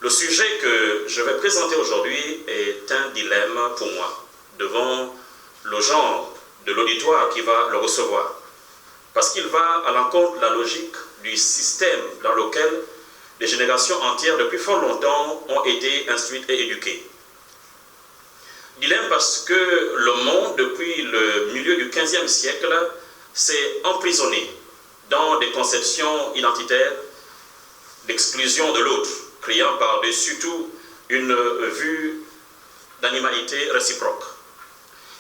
Le sujet que je vais présenter aujourd'hui est un dilemme pour moi, devant le genre de l'auditoire qui va le recevoir, parce qu'il va à l'encontre de la logique du système dans lequel des générations entières depuis fort longtemps ont été instruites et éduquées. Dilemme parce que le monde, depuis le milieu du XVe siècle, s'est emprisonné dans des conceptions identitaires d'exclusion de l'autre, créant par-dessus tout une vue d'animalité réciproque.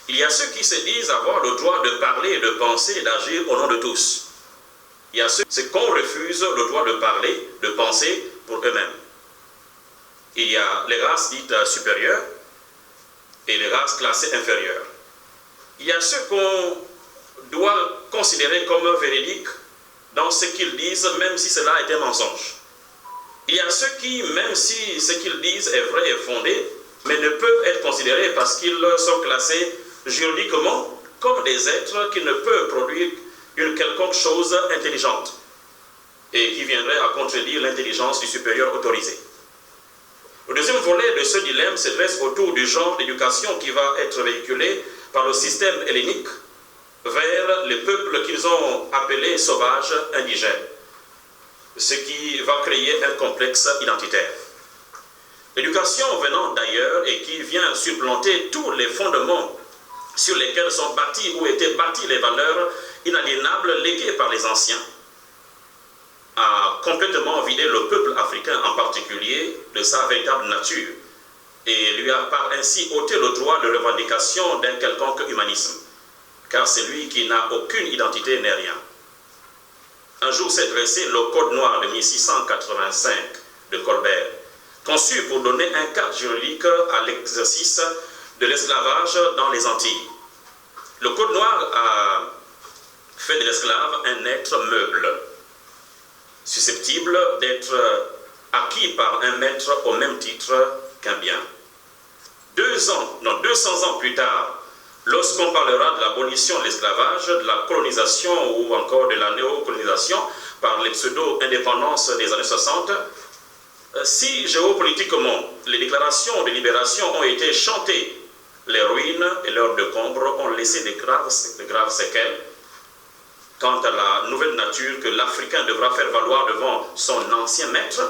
Il y a ceux qui se disent avoir le droit de parler, de penser et d'agir au nom de tous. Il y a ceux qu'on refuse le droit de parler, de penser pour eux-mêmes. Il y a les races dites supérieures et les races classées inférieures. Il y a ceux qu'on doit considérer comme véridiques dans ce qu'ils disent, même si cela est un mensonge. Il y a ceux qui, même si ce qu'ils disent est vrai et fondé, mais ne peuvent être considérés parce qu'ils sont classés juridiquement comme des êtres qui ne peuvent produire une quelconque chose intelligente et qui viendrait à contredire l'intelligence du supérieur autorisé. Le deuxième volet de ce dilemme se dresse autour du genre d'éducation qui va être véhiculé par le système hellénique vers les peuples qu'ils ont appelés sauvages indigènes, ce qui va créer un complexe identitaire. L'éducation venant d'ailleurs et qui vient supplanter tous les fondements sur lesquels sont bâtis ou étaient bâties les valeurs inaliénables léguées par les anciens, a complètement vidé le peuple africain en particulier de sa véritable nature et lui a par ainsi ôté le droit de revendication d'un quelconque humanisme, car celui qui n'a aucune identité n'est rien. Un jour s'est dressé le Code noir de 1685 de Colbert, conçu pour donner un cadre juridique à l'exercice de l'esclavage dans les Antilles. Le Code noir a fait de l'esclave un être meuble, susceptible d'être acquis par un maître au même titre qu'un bien. 200 ans plus tard, lorsqu'on parlera de l'abolition de l'esclavage, de la colonisation ou encore de la néocolonisation par les pseudo-indépendances des années 60, si géopolitiquement les déclarations de libération ont été chantées, les ruines et leurs décombres ont laissé de graves séquelles quant à la nouvelle nature que l'Africain devra faire valoir devant son ancien maître,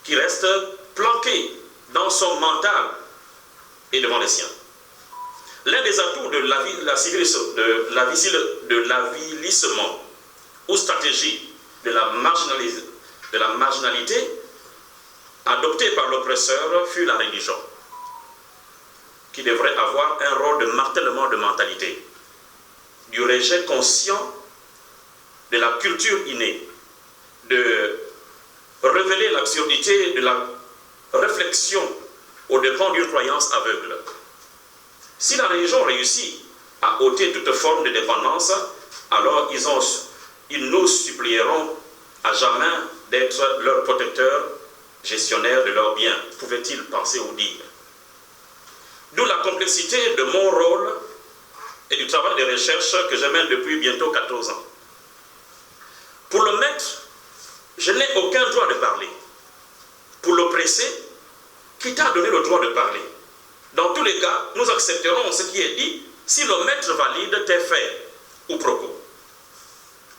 qui reste planqué dans son mental et devant les siens. L'un des atouts de l'avilissement ou stratégie de la marginalité adoptée par l'oppresseur fut la religion, qui devrait avoir un rôle de martèlement de mentalité, du rejet conscient de la culture innée, de révéler l'absurdité de la réflexion au dépens d'une croyance aveugle. Si la religion réussit à ôter toute forme de dépendance, alors ils nous supplieront à jamais d'être leurs protecteurs, gestionnaires de leurs biens, pouvaient-ils penser ou dire. D'où la complexité de mon rôle et du travail de recherche que je mène depuis bientôt 14 ans. Pour le maître, je n'ai aucun droit de parler. Pour l'oppressé, qui t'a donné le droit de parler? Dans tous les cas, nous accepterons ce qui est dit si le maître valide tes faits ou propos.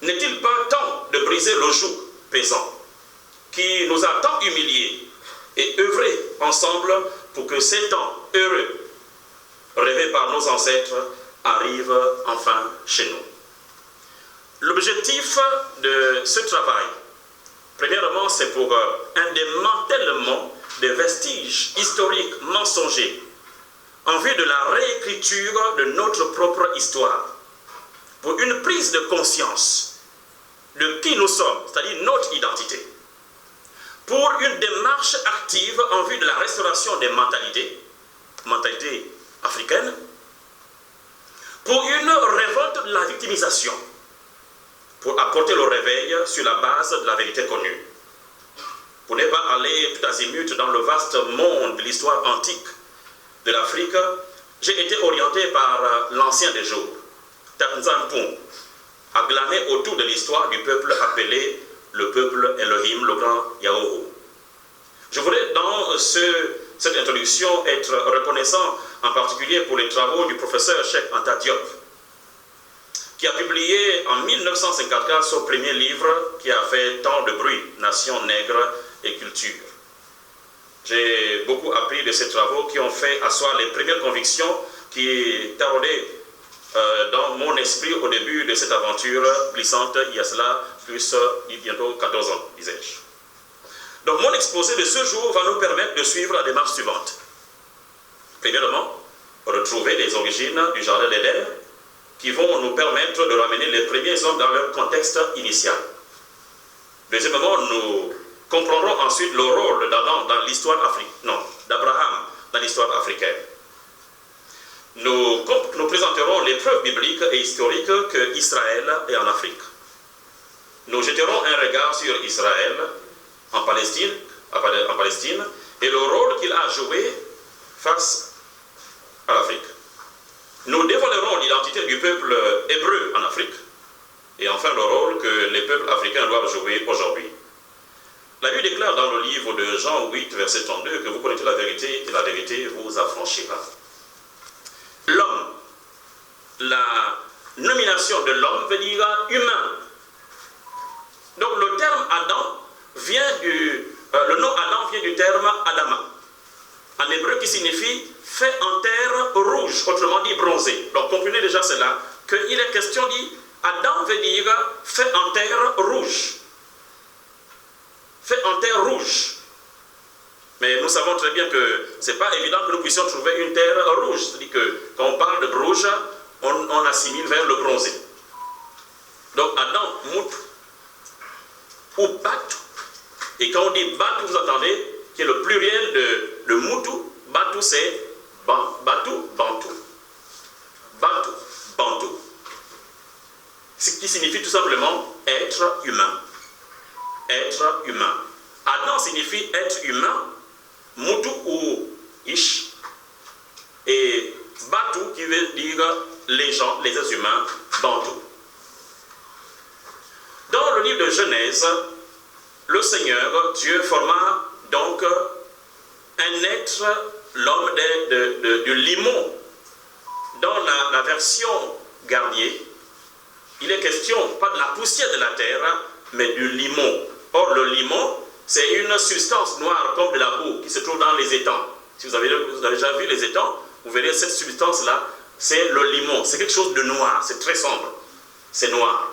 N'est-il pas temps de briser le joug pesant qui nous a tant humiliés et œuvrer ensemble pour que ces temps heureux, rêvés par nos ancêtres, arrivent enfin chez nous? L'objectif de ce travail, premièrement, c'est pour un démantèlement des vestiges historiques mensongers en vue de la réécriture de notre propre histoire, pour une prise de conscience de qui nous sommes, c'est-à-dire notre identité, pour une démarche active en vue de la restauration des mentalités africaines, pour une révolte de la victimisation, pour apporter le réveil sur la base de la vérité connue, pour ne pas aller tout azimut dans le vaste monde de l'histoire antique de l'Afrique. J'ai été orienté par l'ancien des jours, Tanzan Pung, à glaner autour de l'histoire du peuple appelé le peuple Elohim, le grand Yahoo. Je voudrais dans cette introduction être reconnaissant en particulier pour les travaux du professeur Cheikh Anta Diop, qui a publié en 1954 son premier livre qui a fait tant de bruit, Nation, nègre et culture. J'ai beaucoup appris de ces travaux qui ont fait asseoir les premières convictions qui taraudaient dans mon esprit au début de cette aventure glissante, il y a cela plus bientôt 14 ans, disais-je. Donc mon exposé de ce jour va nous permettre de suivre la démarche suivante. Premièrement, retrouver les origines du Jardin d'Éden qui vont nous permettre de ramener les premiers hommes dans leur contexte initial. Deuxièmement, nous comprendrons ensuite le rôle d'Adam dans l'histoire africaine, non, d'Abraham dans l'histoire africaine. Nous présenterons les preuves bibliques et historiques que Israël est en Afrique. Nous jeterons un regard sur Israël en Palestine et le rôle qu'il a joué face à l'Afrique. Nous dévoilerons l'identité du peuple hébreu en Afrique et enfin le rôle que les peuples africains doivent jouer aujourd'hui. La Bible déclare dans le livre de Jean 8, verset 32, que vous connaissez la vérité et la vérité vous affranchira. L'homme, la nomination de l'homme veut dire humain. Donc le terme Adam vient le nom Adam vient du terme Adama, en hébreu qui signifie fait en terre rouge, autrement dit bronzé. Donc comprenez déjà cela, qu'il est question dit Adam veut dire fait en terre rouge. Fait en terre rouge. Mais nous savons très bien que ce n'est pas évident que nous puissions trouver une terre rouge. C'est-à-dire que quand on parle de rouge, on assimile vers le bronzé. Donc Adam, Mout ou Batu. Et quand on dit Batu, vous entendez qui est le pluriel de Moutu. Batu, c'est Batu, Bantu. Batu, Bantu. Ce qui signifie tout simplement être humain. Être humain. Adam signifie être humain. Moutu ou Ish. Et Batu qui veut dire les gens, les êtres humains, Bantu. Dans le livre de Genèse, le Seigneur, Dieu, forma donc un être, l'homme du limon. Dans la version Garnier, il est question, pas de la poussière de la terre, mais du limon. Or, le limon, c'est une substance noire comme de la boue qui se trouve dans les étangs. Si vous avez déjà vu les étangs, vous verrez cette substance-là, c'est le limon. C'est quelque chose de noir, c'est très sombre. C'est noir.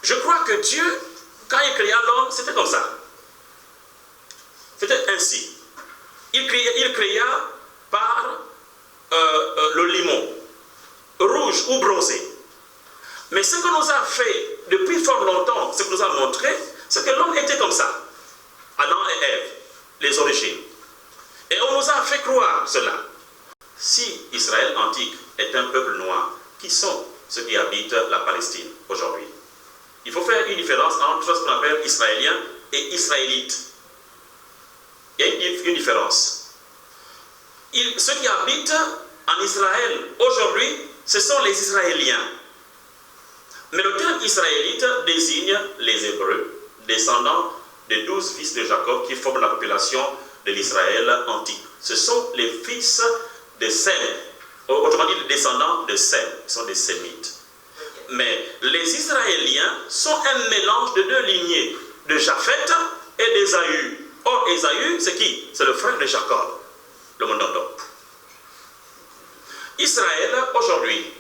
Je crois que Dieu, quand il créa l'homme, c'était comme ça. C'était ainsi. Il créa par le limon, rouge ou bronzé. Mais ce que nous a fait depuis fort longtemps, ce que nous a montré, c'est que l'homme était comme ça. Adam et Ève, les origines. Et on nous a fait croire cela. Si Israël antique est un peuple noir, qui sont ceux qui habitent la Palestine aujourd'hui? Il faut faire une différence entre ce qu'on appelle Israélien et Israélite. Il y a une différence. Ceux qui habitent en Israël aujourd'hui, ce sont les Israéliens. Mais le terme israélite désigne les Hébreux, descendants des 12 fils de Jacob qui forment la population de l'Israël antique. Ce sont les fils de Sem, autrement dit les descendants de Sem, ils sont des Sémites. Mais les Israéliens sont un mélange de deux lignées, de Japheth et d'Ésaü. Or, Ésaü, c'est qui? C'est le frère de Jacob, le monondome. Israël, aujourd'hui,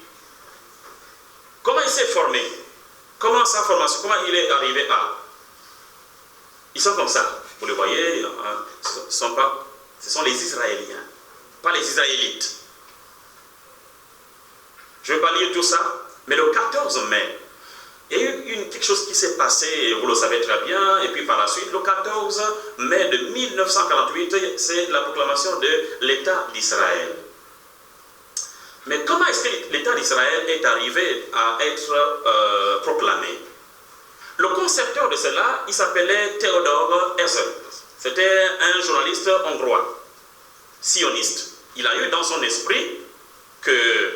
comment il s'est formé? Comment sa formation? Comment il est arrivé à? Ils sont comme ça. Vous le voyez, hein, ce sont les Israéliens, pas les Israélites. Je ne vais pas lire tout ça, mais le 14 mai, il y a eu quelque chose qui s'est passé, vous le savez très bien, et puis par la suite, le 14 mai de 1948, c'est la proclamation de l'État d'Israël. Mais comment est-ce que l'État d'Israël est arrivé à être proclamé? Le concepteur de cela, il s'appelait Theodor Herzl. C'était un journaliste hongrois, sioniste. Il a eu dans son esprit que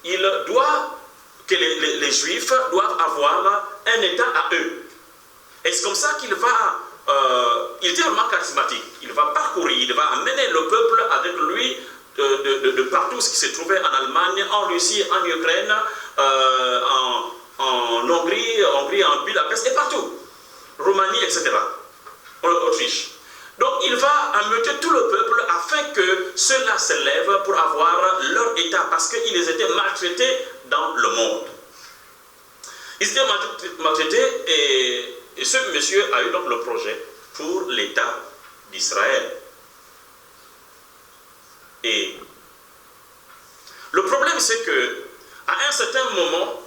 les Juifs doivent avoir un État à eux. Et c'est comme ça qu'il va il était vraiment charismatique. Il va parcourir, il va amener le peuple avec lui de partout ce qui se trouvait en Allemagne, en Russie, en Ukraine, en Hongrie, en Budapest et partout. Roumanie, etc. Autriche. Donc il va ameuter tout le peuple afin que ceux-là se lèvent pour avoir leur état, parce qu'ils étaient maltraités dans le monde. Ils étaient maltraités et ce monsieur a eu donc le projet pour l'État d'Israël. Et le problème, c'est que à un certain moment,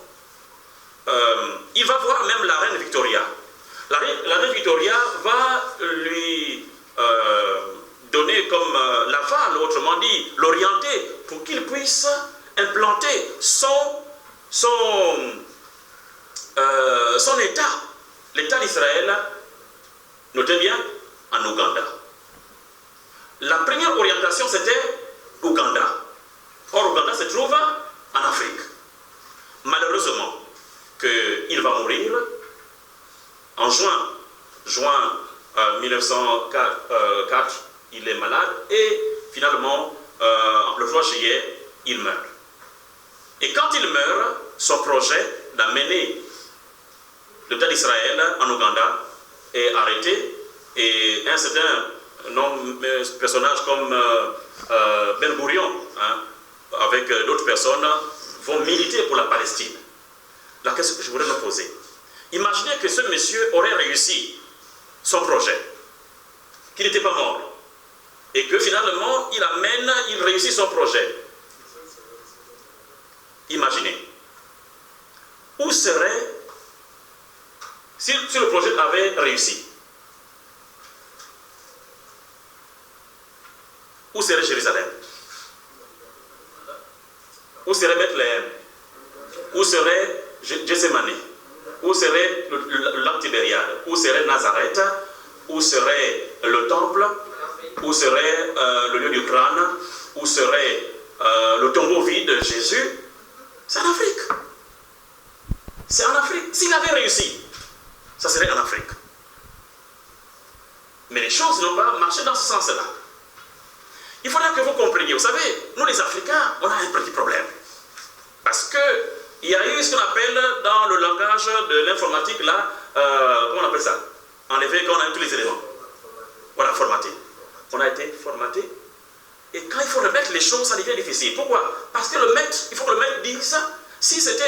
il va voir même la reine Victoria. La reine Victoria va lui donner comme l'aval, autrement dit, l'orienter pour qu'il puisse implanter son État, l'État d'Israël, notez bien, en Ouganda. La première orientation, c'était Ouganda. Or, Ouganda se trouve en Afrique. Malheureusement, qu'il va mourir en juin 1904, il est malade et finalement, le 3 juillet, il meurt. Et quand il meurt, son projet d'amener l'État d'Israël en Ouganda est arrêté et un certain personnage comme Ben Gurion, avec d'autres personnes, vont militer pour la Palestine. La question que je voudrais me poser, imaginez que ce monsieur aurait réussi son projet, qu'il n'était pas mort, et que finalement il réussit son projet. Imaginez, où serait, si le projet avait réussi, où serait Jérusalem? Où serait Bethléem? Où serait Gethsémani? Où serait le lac Tibériade? Où serait Nazareth? Où serait le temple? Où serait le lieu du crâne? Où serait le tombeau vide de Jésus? C'est en Afrique. C'est en Afrique. S'il avait réussi, ça serait en Afrique. Mais les choses n'ont pas marché dans ce sens-là. Il faudra que vous compreniez. Vous savez, nous les Africains, on a un petit problème. Parce qu'il y a eu ce qu'on appelle dans le langage de l'informatique, là, comment on appelle ça? Enlever quand on a tous les éléments. Voilà, formaté. On a été formaté. Et quand il faut remettre les choses, ça devient difficile. Pourquoi? Parce que il faut que le maître dise, si c'était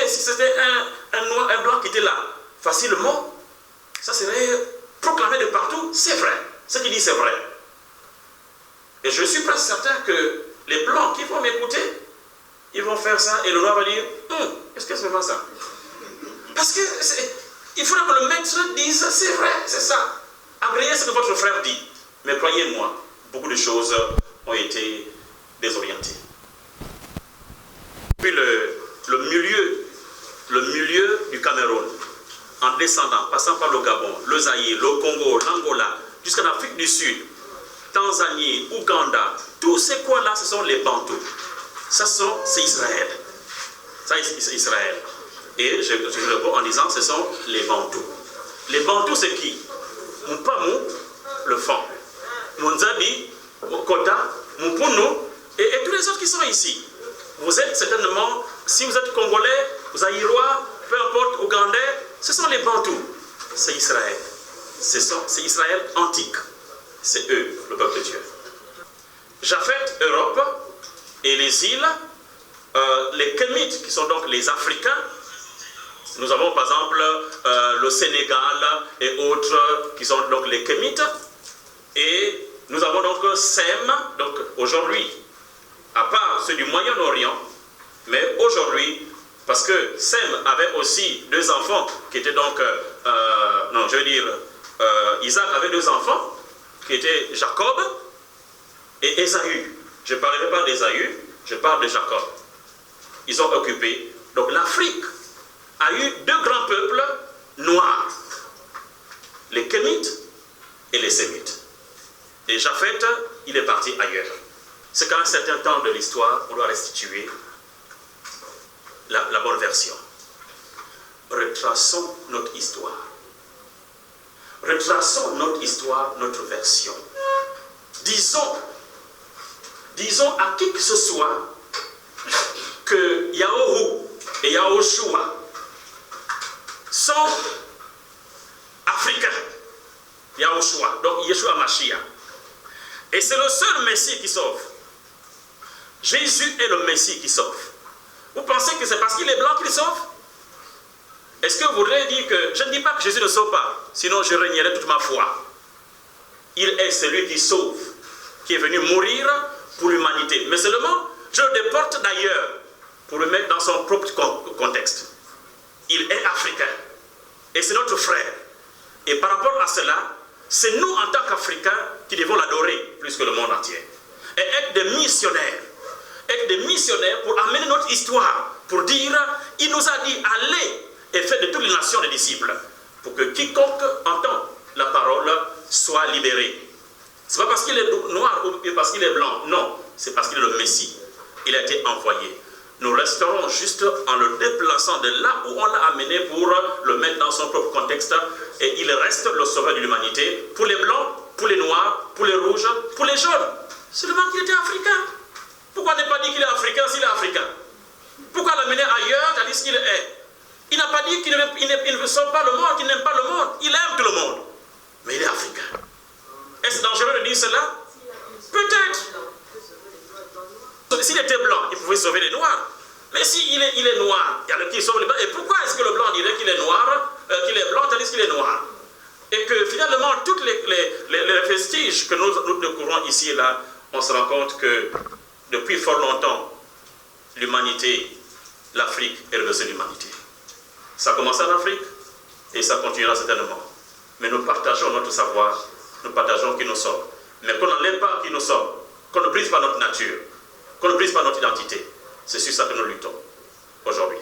un blanc qui était là, facilement, ça serait proclamé de partout, c'est vrai. Ce qu'il dit, c'est vrai. Et je suis presque certain que les blancs qui vont m'écouter, ils vont faire ça et le noir va dire, est-ce que c'est vraiment ça? Parce que il faudra que le maître dise, c'est vrai, c'est ça. Agréez ce que votre frère dit. Mais croyez-moi, beaucoup de choses ont été désorientées. Puis le milieu du Cameroun, en descendant, passant par le Gabon, le Zaïre, le Congo, l'Angola, jusqu'en Afrique du Sud, Tanzanie, Ouganda, tous ces coins-là, ce sont les Bantous. C'est Israël. Ça, c'est Israël. Et je réponds en disant, ce sont les Bantous. Les Bantous, c'est qui? Mpamou, le fond. Munzabi, Kota, Mpunu, et tous les autres qui sont ici. Vous êtes certainement, si vous êtes Congolais, Zaïrois, peu importe, Ougandais, ce sont les Bantous. C'est Israël. C'est Israël antique. C'est eux, le peuple de Dieu. Japheth, Europe, et les îles, les Kémites, qui sont donc les Africains. Nous avons par exemple le Sénégal et autres qui sont donc les Kémites. Et nous avons donc Sem, donc aujourd'hui, à part ceux du Moyen-Orient, mais aujourd'hui, parce que Sem avait aussi deux enfants qui étaient donc, Isaac avait deux enfants, qui étaient Jacob et Ésaü. Je ne parlerai pas d'Ésaü, je parle de Jacob. Ils ont occupé. Donc l'Afrique a eu deux grands peuples noirs, les Kémites et les Sémites. Et Japheth, il est parti ailleurs. C'est qu'à un certain temps de l'histoire, on doit restituer la bonne version. Retraçons notre histoire. retraçons notre histoire, notre version. Disons à qui que ce soit que Yaoru et Yaoshua sont africains. Yaoshua, donc Yeshua Mashiach. Et c'est le seul Messie qui sauve. Jésus est le Messie qui sauve. Vous pensez que c'est parce qu'il est blanc qu'il sauve? Est-ce que vous voudrez dire que... Je ne dis pas que Jésus ne sauve pas, sinon je régnerai toute ma foi. Il est celui qui sauve, qui est venu mourir pour l'humanité. Mais seulement, je le déporte d'ailleurs, pour le mettre dans son propre contexte. Il est africain. Et c'est notre frère. Et par rapport à cela, c'est nous en tant qu'Africains qui devons l'adorer plus que le monde entier. Et être des missionnaires. Être des missionnaires pour amener notre histoire. Pour dire, il nous a dit, allez et faites de toutes les nations des disciples. Pour que quiconque entend la parole soit libéré. Ce n'est pas parce qu'il est noir ou parce qu'il est blanc. Non, c'est parce qu'il est le Messie. Il a été envoyé. Nous resterons juste en le déplaçant de là où on l'a amené pour le mettre dans son propre contexte. Et il reste le sauveur de l'humanité pour les blancs, pour les noirs, pour les rouges, pour les jaunes. Seulement qu'il était africain. Pourquoi ne pas dire qu'il est africain s'il est africain? Pourquoi l'amener ailleurs tandis qu'il est? Il n'a pas dit qu'il ne sauve pas le monde, qu'il n'aime pas le monde. Il aime tout le monde. Mais il est africain. Est-ce dangereux de dire cela? Peut-être. S'il était blanc, il pouvait sauver les noirs. Mais s'il est noir, il y a le qui sauve les blancs. Et pourquoi est-ce que le blanc dirait qu'il est noir, qu'il est blanc tandis qu'il est noir? Et que finalement, tous les vestiges que nous découvrons ici et là, on se rend compte que depuis fort longtemps, l'humanité, l'Afrique est le berceau de l'humanité. Ça commence en Afrique et ça continuera certainement. Mais nous partageons notre savoir, nous partageons qui nous sommes. Mais qu'on n'enlève pas qui nous sommes, qu'on ne brise pas notre nature, qu'on ne brise pas notre identité. C'est sur ça que nous luttons aujourd'hui.